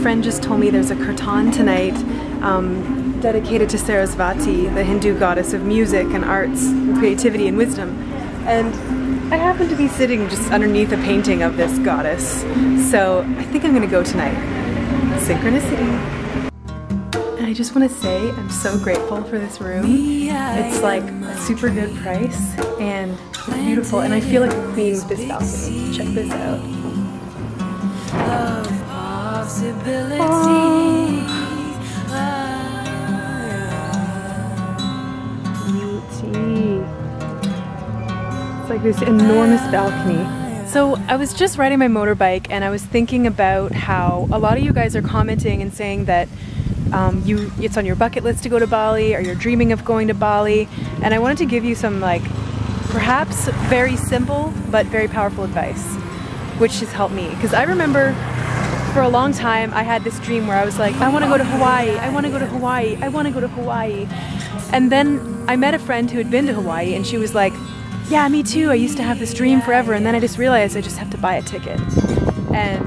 friend just told me there's a kirtan tonight dedicated to Sarasvati, the Hindu goddess of music and arts, and creativity and wisdom. And I happen to be sitting just underneath a painting of this goddess, so I think I'm gonna go tonight. Synchronicity. And I just want to say I'm so grateful for this room. It's like a super good price and it's beautiful, and I feel like a queen with this balcony. Check this out. It's like this enormous balcony. So I was just riding my motorbike and I was thinking about how a lot of you guys are commenting and saying that it's on your bucket list to go to Bali, or you're dreaming of going to Bali, and I wanted to give you some, like, perhaps very simple but very powerful advice, which has helped me. Because I remember for a long time I had this dream where I was like, I want to go to Hawaii, I want to go to Hawaii, I want to go to Hawaii. And then I met a friend who had been to Hawaii and she was like, yeah, me too, I used to have this dream forever, and then I just realized I just have to buy a ticket. And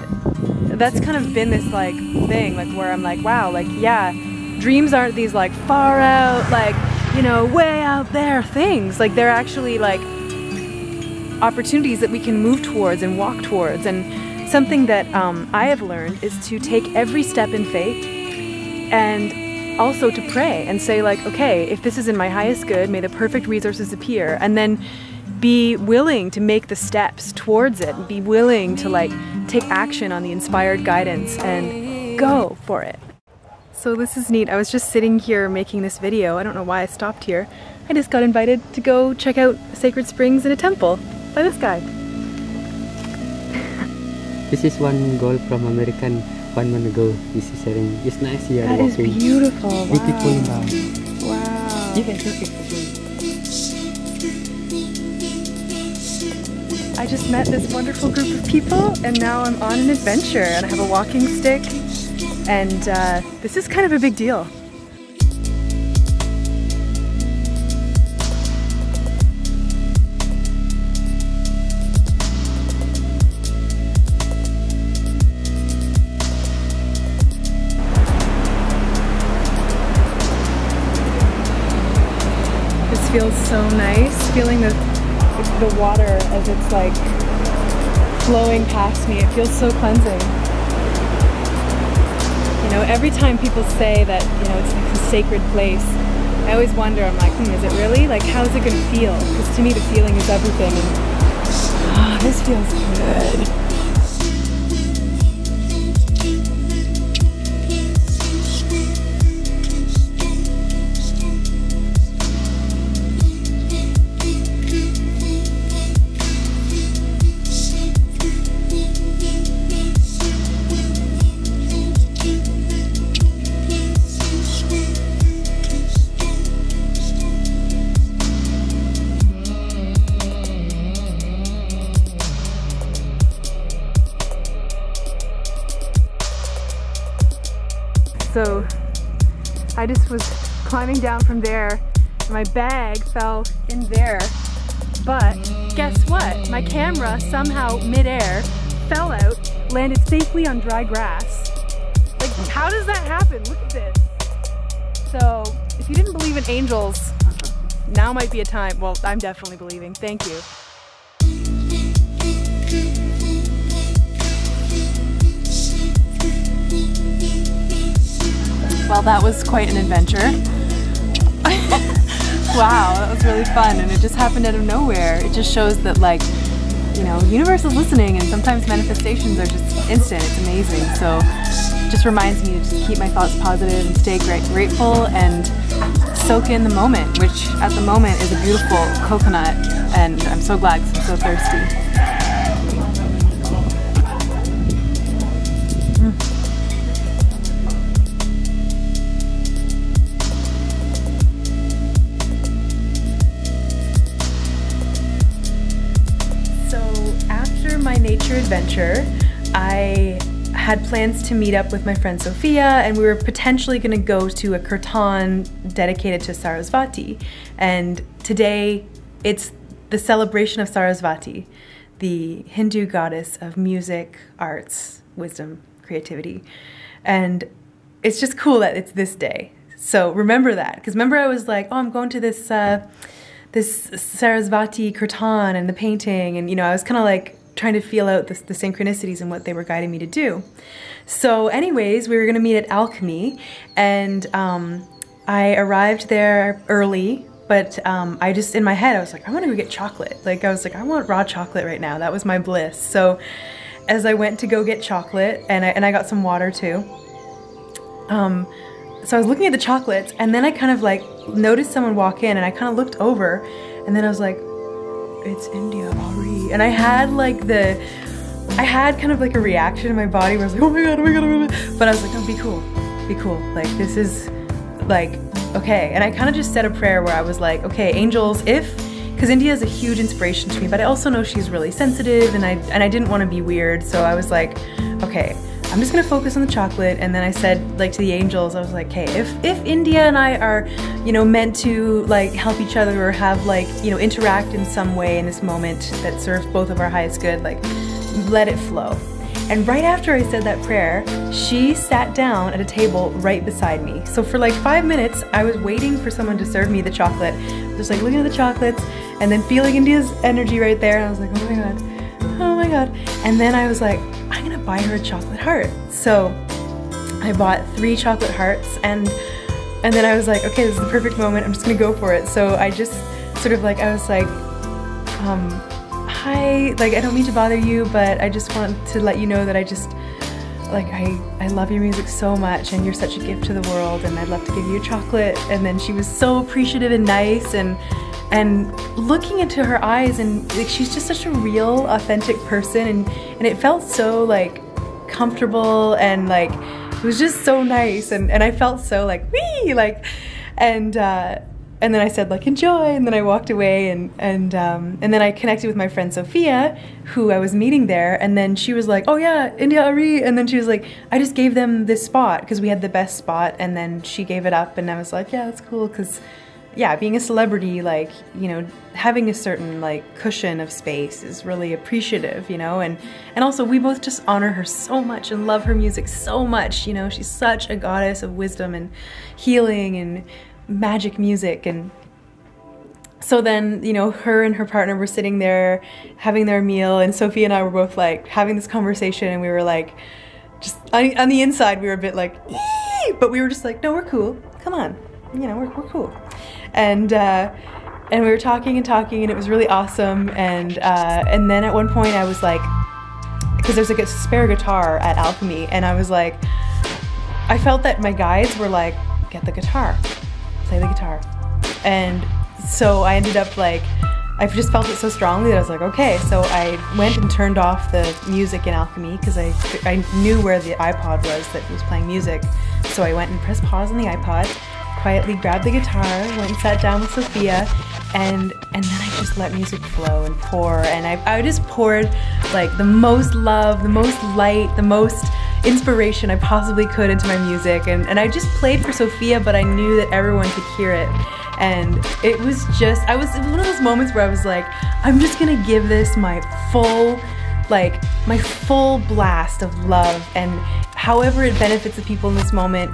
that's kind of been this like thing, like where I'm like, wow, like, yeah, dreams aren't these like far out, like, you know, way out there things. Like, they're actually like opportunities that we can move towards and walk towards. And something that I have learned is to take every step in faith, and also to pray and say, like, okay, if this is in my highest good, may the perfect resources appear, and then be willing to make the steps towards it, and be willing to like take action on the inspired guidance and go for it. So this is neat. I was just sitting here making this video. I don't know why I stopped here. I just got invited to go check out sacred springs in a temple by this guy. This is one goal from American 1 month ago. This is sharing. It's nice here. That walking. Is beautiful. Wow. Beautiful now. Wow. You can take it. I just met this wonderful group of people, and now I'm on an adventure, and I have a walking stick, and this is kind of a big deal. This feels so nice, feeling the water as it's like flowing past me. It feels so cleansing. You know, every time people say that, you know, it's like a sacred place, I always wonder, I'm like, is it really? Like, how's it gonna feel? Because to me the feeling is everything, and this feels good. So I just was climbing down from there, and my bag fell in there, but guess what? My camera somehow midair fell out, landed safely on dry grass. Like, how does that happen? Look at this. So if you didn't believe in angels, now might be a time. Well, I'm definitely believing. Thank you. Well, that was quite an adventure. Wow, that was really fun, and it just happened out of nowhere. It just shows that, like, you know, universe is listening, and sometimes manifestations are just instant. It's amazing. So it just reminds me to just keep my thoughts positive and stay grateful and soak in the moment, which at the moment is a beautiful coconut, and I'm so glad because I'm so thirsty. My nature adventure, I had plans to meet up with my friend Sophia, and we were potentially going to go to a kirtan dedicated to Sarasvati. And today it's the celebration of Sarasvati, the Hindu goddess of music, arts, wisdom, creativity. And it's just cool that it's this day. So remember that, because remember I was like, oh, I'm going to this this Sarasvati kirtan and the painting, and you know, I was kind of like trying to feel out the synchronicities and what they were guiding me to do. So anyways, we were gonna meet at Alchemy, and I arrived there early, but I just, in my head, I was like, I want to go get chocolate. Like, I was like, I want raw chocolate right now. That was my bliss. So as I went to go get chocolate, and I got some water too, so I was looking at the chocolates, and then I kind of like noticed someone walk in, and I kind of looked over, and then I was like, it's India, Arie. And I had like kind of like a reaction in my body where I was like, oh my god, oh my god, oh my god. But I was like, oh, be cool, be cool. Like, this is like, okay. And I kind of just said a prayer where I was like, okay, angels, because India is a huge inspiration to me, but I also know she's really sensitive, and I didn't want to be weird, so I was like, okay, I'm just gonna focus on the chocolate. And then I said, like, to the angels, I was like, hey, if India and I are, you know, meant to like help each other or have like, you know, interact in some way in this moment that serves both of our highest good, like, let it flow. And right after I said that prayer, she sat down at a table right beside me. So for like 5 minutes, I was waiting for someone to serve me the chocolate, just like looking at the chocolates and then feeling India's energy right there. And I was like, oh my god, oh my god. And then I was like, I'm gonna buy her a chocolate heart. So I bought 3 chocolate hearts, and then I was like, okay, this is the perfect moment. I'm just gonna go for it. So I just sort of like, I was like, hi, like, I don't mean to bother you, but I just want to let you know that I just, like, I love your music so much, and you're such a gift to the world, and I'd love to give you a chocolate. And then she was so appreciative and nice, and looking into her eyes, and like, she's just such a real, authentic person, and it felt so like comfortable, and like it was just so nice, and I felt so like wee, like, and then I said like enjoy, and then I walked away, and then I connected with my friend Sophia, who I was meeting there, and then she was like, oh yeah, India, Arie, and then she was like, I just gave them this spot because we had the best spot, and then she gave it up, and I was like, yeah, that's cool, because yeah, being a celebrity, like, you know, having a certain like cushion of space is really appreciative, you know, and also we both just honor her so much and love her music so much, you know, she's such a goddess of wisdom and healing and magic music. And so then, you know, her and her partner were sitting there having their meal, and Sophie and I were both like having this conversation, and we were like, just on the inside we were a bit like, ee! But we were just like, no, we're cool, come on, you know, we're cool. And we were talking and talking, and it was really awesome. And then at one point I was like, because there's like a spare guitar at Alchemy, and I was like, I felt that my guides were like, get the guitar, play the guitar. And so I ended up like, I just felt it so strongly that I was like, okay. So I went and turned off the music in Alchemy, because I knew where the iPod was that was playing music. So I went and pressed pause on the iPod, quietly grabbed the guitar, went and sat down with Sophia, and then I just let music flow and pour, and I just poured like the most love, the most light, the most inspiration I possibly could into my music, and I just played for Sophia, but I knew that everyone could hear it. And it was just, it was one of those moments where I was like, I'm just gonna give this my full blast of love, and however it benefits the people in this moment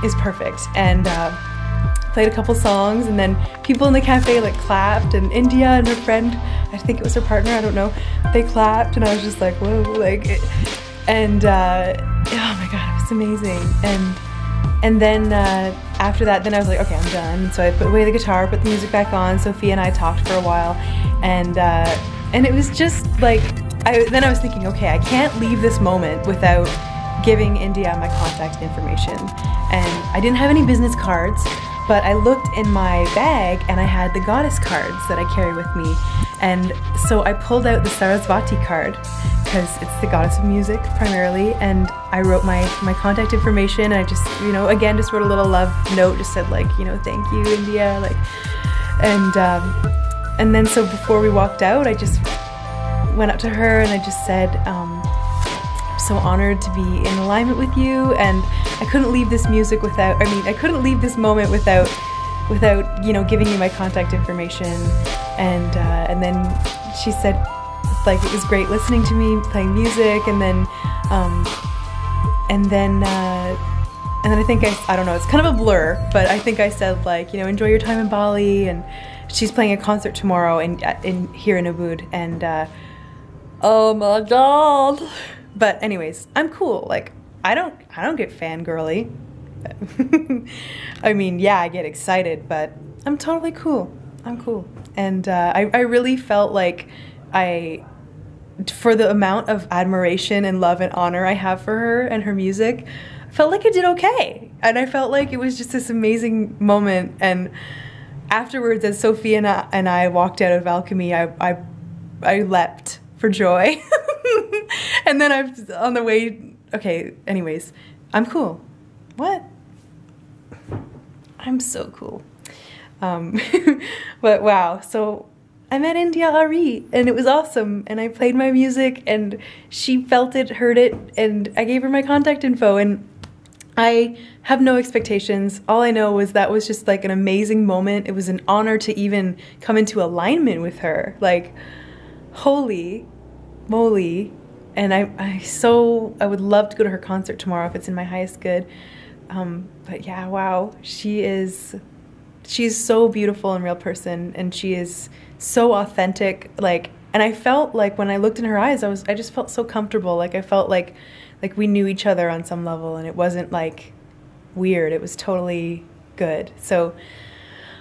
is perfect. And played a couple songs, and then people in the cafe like clapped, and India and her friend, I think it was her partner, I don't know, they clapped, and I was just like, whoa, like, and oh my god, it was amazing. And then after that, then I was like, okay, I'm done. So I put away the guitar, put the music back on. Sophia and I talked for a while, and it was just like, then I was thinking, okay, I can't leave this moment without giving India my contact information. And I didn't have any business cards, but I looked in my bag, and I had the goddess cards that I carry with me. And so I pulled out the Sarasvati card, because it's the goddess of music primarily, and I wrote my contact information. I just, you know, again, just wrote a little love note, just said like, you know, thank you, India, like, and then so before we walked out, I just went up to her and I just said, I'm so honored to be in alignment with you, and I couldn't leave this music without, I couldn't leave this moment without, you know, giving you my contact information. And then she said, like, it was great listening to me playing music, and then then I think I don't know, it's kind of a blur, but I think I said like, you know, enjoy your time in Bali, and she's playing a concert tomorrow in here in Ubud, and oh my god. But anyways, I'm cool. Like I don't get fangirly. I mean, yeah, I get excited, but I'm totally cool. I'm cool. And I really felt like for the amount of admiration and love and honor I have for her and her music, I felt like I did okay. And I felt like it was just this amazing moment. And afterwards, as Sophia and I walked out of Alchemy, I leapt for joy. And then on the way, okay, anyways, I'm cool. What? I'm so cool. But wow, so I met India Arie, and it was awesome, and I played my music, and she felt it, heard it, and I gave her my contact info, and I have no expectations. All I know was that was just like an amazing moment. It was an honor to even come into alignment with her. Like, holy moly. And I would love to go to her concert tomorrow if it's in my highest good. But yeah, wow, she's so beautiful and real person, and she is so authentic. Like, and I felt like when I looked in her eyes, I just felt so comfortable. Like I felt like we knew each other on some level, and it wasn't like weird. It was totally good. So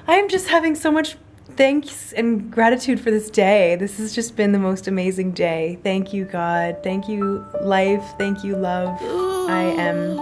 I'm just having so much thanks and gratitude for this day. This has just been the most amazing day. Thank you, God. Thank you, life. Thank you, love. I am...